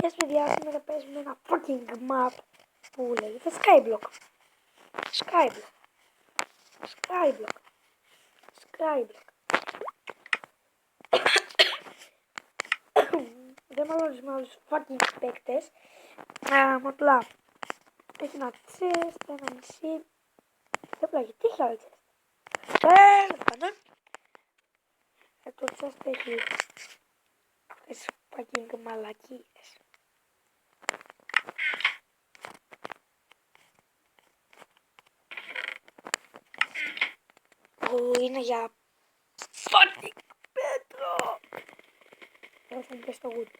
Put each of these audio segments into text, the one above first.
Yes, παιδιά, σήμερα παίζουμε ένα fucking map που λέγεται Skyblock. Skyblock. Skyblock. Skyblock. Δεν μαλώνεις με άλλους fucking παίκτες. Απλά έχει ένα chest, ένα νησί. Δεν πλάγει, τι έχει άλλο chest. Τέλος πάντων. Το chest έχει αυτές τις fucking μαλακίες. Που είναι για fucking πέτρο. Τώρα θα μου πες το wood.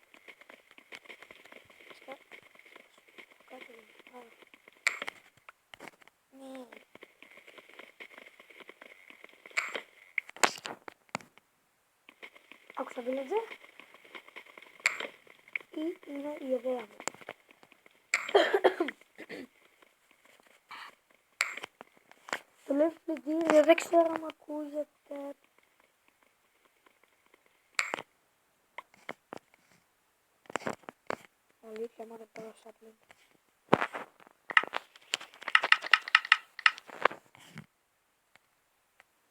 Ναι. Άκουσα villager. Ή είναι η ιδέα μου. Το λέω πληγή, δεν ξέρω αν ακούγεται. Αλήθεια, μόνο τώρα σάπλινγκ.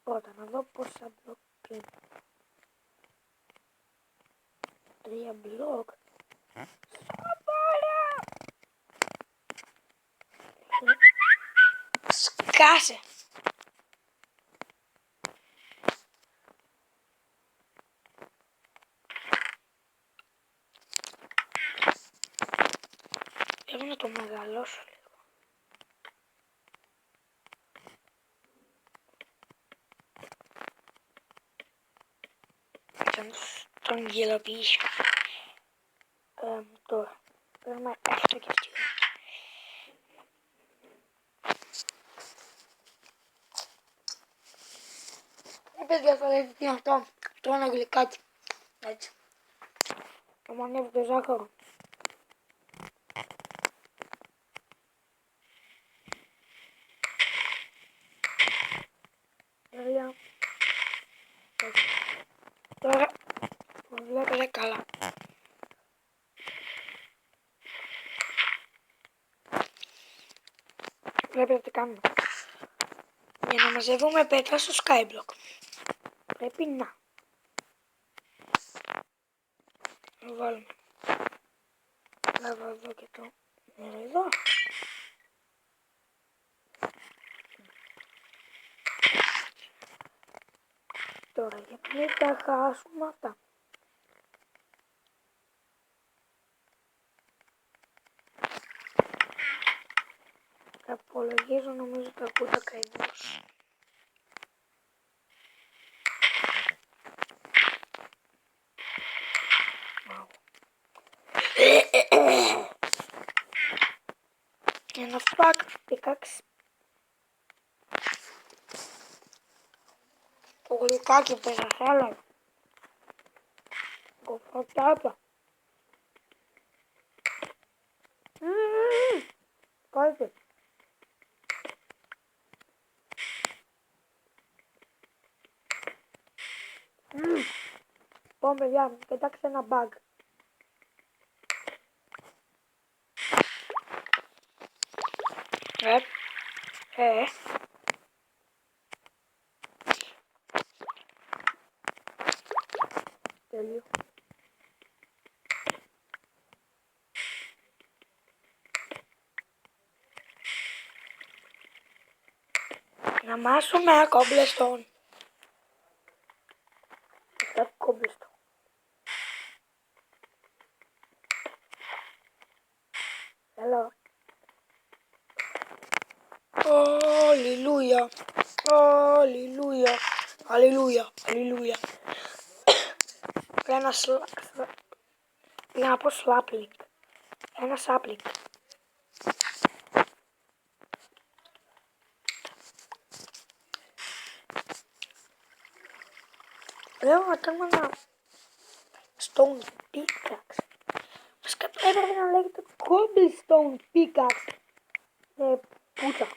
Πρώτα, να δω πόσα μπλοκ είναι. 3 μπλοκ. Σοβαρά! Σκάσε! Θέλω να το μεγαλώσω λίγο. Θα τον γελοποιήσω. Τώρα. Παίρνουμε αυτό και αυτό. Παιδιά, θα δείτε τι είναι αυτό. Αυτό είναι γλυκάκι. Έτσι. Το μου ανέβει το ζάχαρο. Τέλεια. Τώρα το βλέπετε καλά. Βλέπετε τι κάνουμε. Για να μαζεύουμε πέτρα στο Skyblock πρέπει να βάλουμε λάβα εδώ και το νερό εδώ. Τώρα για να μην τα χάσουμε αυτά. Τα απολογίζω, νομίζω τα ακούτε ακριβώς. Ένα fuck pickaxe. Το γλυκάκι που σας έλεγα. Κοφτάπα. Κάτσε. Λοιπόν παιδιά, μου πετάξτε ένα bug. Τέλειο. Να μάσουμε cobblestone. Αυτά cobblestone. Hello. Αλληλούια. Αλληλούια. Αλληλούια. Αλληλούια. Για να πω slapling. Ένα sapling. Λέω να κάνουμε ένα stone pickaxe. Βασικά έπρεπε να λέγεται cobblestone pickaxe. Πούτσα.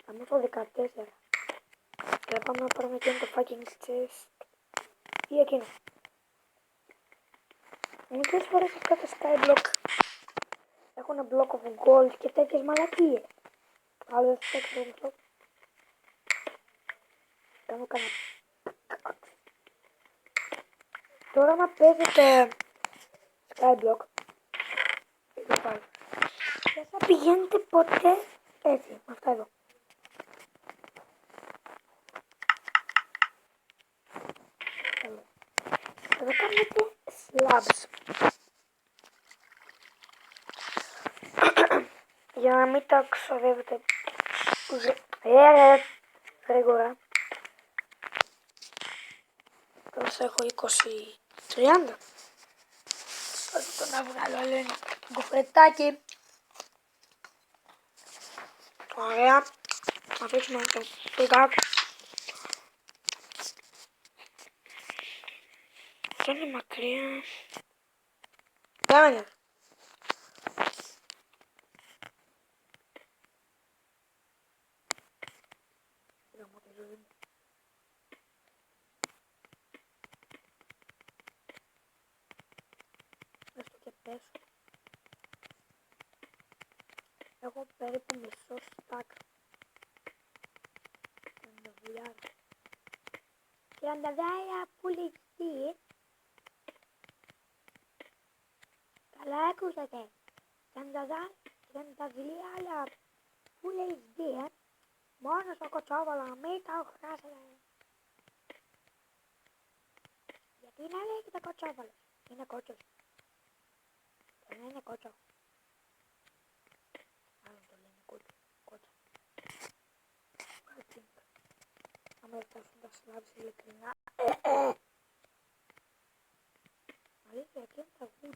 Θα μου το 14. Και πάμε να πάρουμε και το fucking chest. Ή εκείνο. Μερικές φορές αυτά τα skyblock έχουν block of gold και τέτοιες μαλακίες. Αλλά δεν θα ξέρω. Κάνω κανένα. Τώρα να παίζετε skyblock, δεν θα πηγαίνετε ποτέ έτσι, με αυτά εδώ. Θα κάνετε slabs. Για να μην τα ξοδεύετε γρήγορα. Τώρα θα έχω 20-30. Θα το να βγάλω άλλο ένα κοφρετάκι. Ωραία. Να αφήσουμε το πικάκ. Αυτό είναι μακριά. Κάνε. Έστω και πες. Έχω περίπου μισό στάκ. 30 που λυθεί. Καλά ακούσατε. 30 που λυθεί. Μόνο στο κοτσόβολο, μην τα χράσετε. Γιατί να λέγεται κοτσόβολο. Είναι κότσος. Δεν είναι κότσο. Άλλο το λένε κότσο. Άμα φτάσουν τα slabs ειλικρινά. Αλήθεια, και είναι τα wood.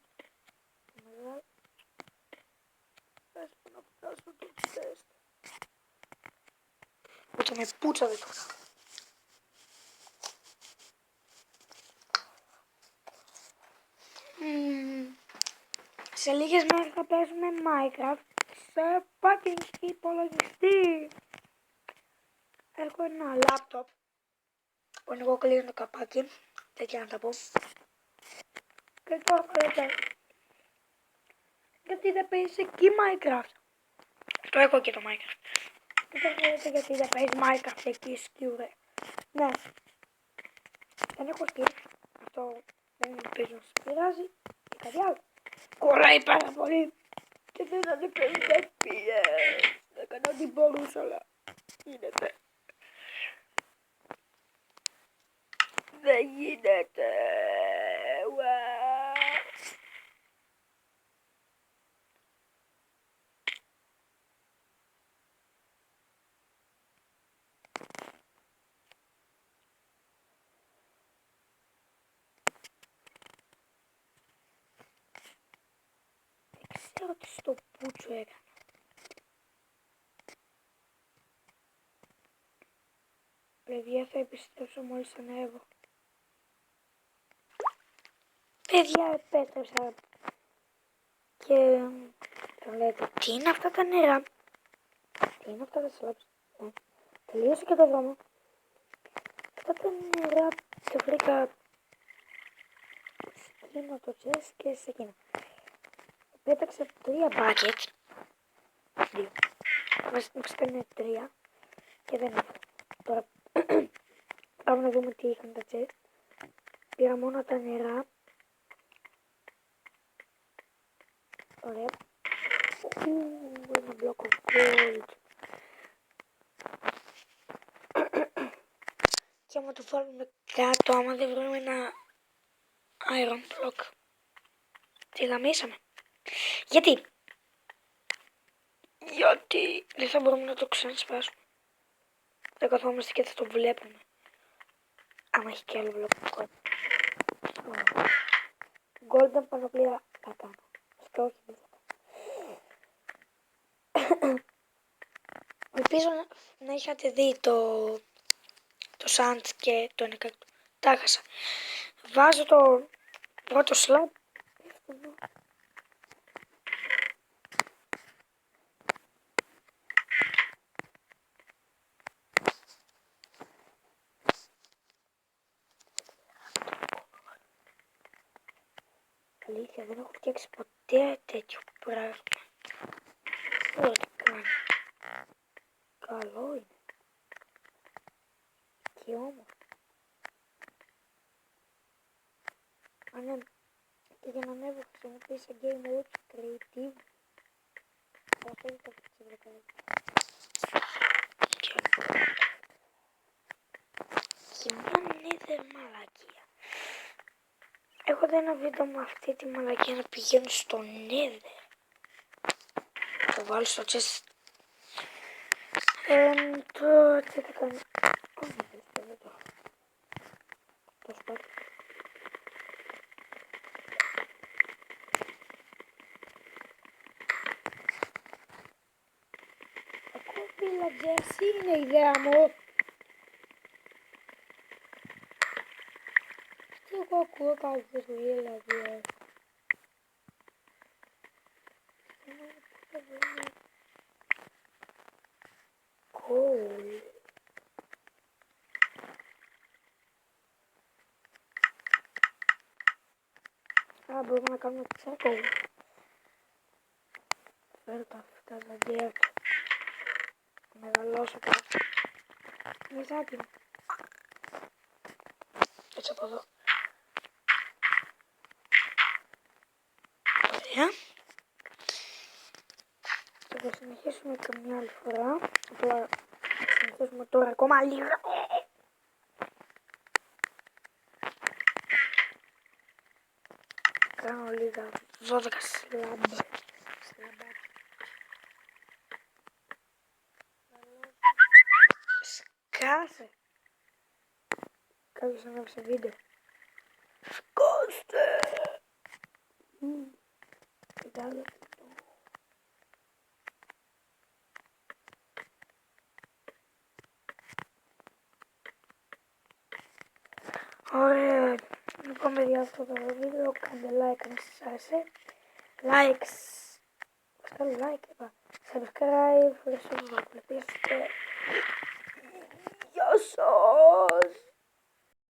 Το μεγάλο. Πες που να φτάσω το test. Ούτε με πούτσα δεν τώρα. Σε λίγες μέρες θα παίζουμε Minecraft σε fucking υπολογιστή. Έχω ένα λάπτοπ που εγώ κλείνω το καπάκι, τέτοια να τα πω. Και τώρα λέτε, γιατί δεν παίζεις εκεί Minecraft. Το έχω και το Minecraft. Και τώρα λέτε γιατί δεν παίζεις Minecraft εκεί σκιούδε. Ναι, δεν έχω skin. Αυτό δεν παίζω να σας πειράζει και κάτι άλλο. Κολλάει πάρα πολύ και δεν ανεβαίνει FPS. Δεν κάνω ό,τι μπορούσα, αλλά γίνεται. Δεν γίνεται. Δεν ξέρω τι στο πούτσο έκανα. Παιδιά, θα επιστρέψω μόλις ανέβω. Παιδιά, επέστρεψα. Και θα λέτε, τι είναι αυτά τα νερά. Τι είναι αυτά τα slabs. Τελείωσε και το δρόμο. Αυτά τα νερά τα βρήκα σε εκείνο το chest και σε εκείνο. Πέταξα 3 buckets. 2. Βασικά είναι 3 και δεν είναι. Τώρα πάμε να δούμε τι είχαν τα chest. Πήρα μόνο τα νερά. Ωραία. Ένα block of gold. Και άμα το βάλουμε κάτω, άμα δεν βρούμε ένα iron block, τι γαμίσαμε. Γιατί δεν θα μπορούμε να το ξανασπάσουμε. Θα καθόμαστε και θα το βλέπουμε. Άμα έχει και άλλο block of gold. Golden πανοπλία θα κάνω. Και όχι δεν θα κάνω. Ελπίζω να είχατε δει το sand και το ενεκάκτο. Τα χάσα. Βάζω το πρώτο slab. αλήθεια, δεν έχω φτιάξει ποτέ τέτοιο πράγμα. Ξέρω τι κάνει. Καλό είναι. Και όμως. Και για να ανέβω χρησιμοποιήσω σε Game Mode Creative. Θα θέλει το φυσικό. Και μια νύχτα μαλακία. Έχω δει ένα βίντεο με αυτή τη μαλακία να πηγαίνουν στο Nether. Το βάλω στο chest. Το τι θα κάνω. Όχι, δεν το σπάω. Ακούω πιλατζές, είναι η ιδέα μου. Τι εγώ ακούω κάποιες δηλαδή. Cool. Α, μπορούμε να κάνουμε τσάκο. Φέρω τα αυτά τα δέα του. Μεγαλώσω κάτι. Μισάκι μου. Έτσι από εδώ. Ωραία. Θα συνεχίσουμε καμιά άλλη φορά. Απλά θα συνεχίσουμε τώρα ακόμα λίγο. Κάνω λίγα 12 σλάμπ. Σκάσε. Κάποιος ανέβασε βίντεο. Σκάστε. Κοιτάξτε. Ωραία. Λοιπόν, παιδιά, αυτό το βίντεο κάντε like αν σας άρεσε. Like, subscribe, ευχαριστώ που βλέπετε. Γεια σας.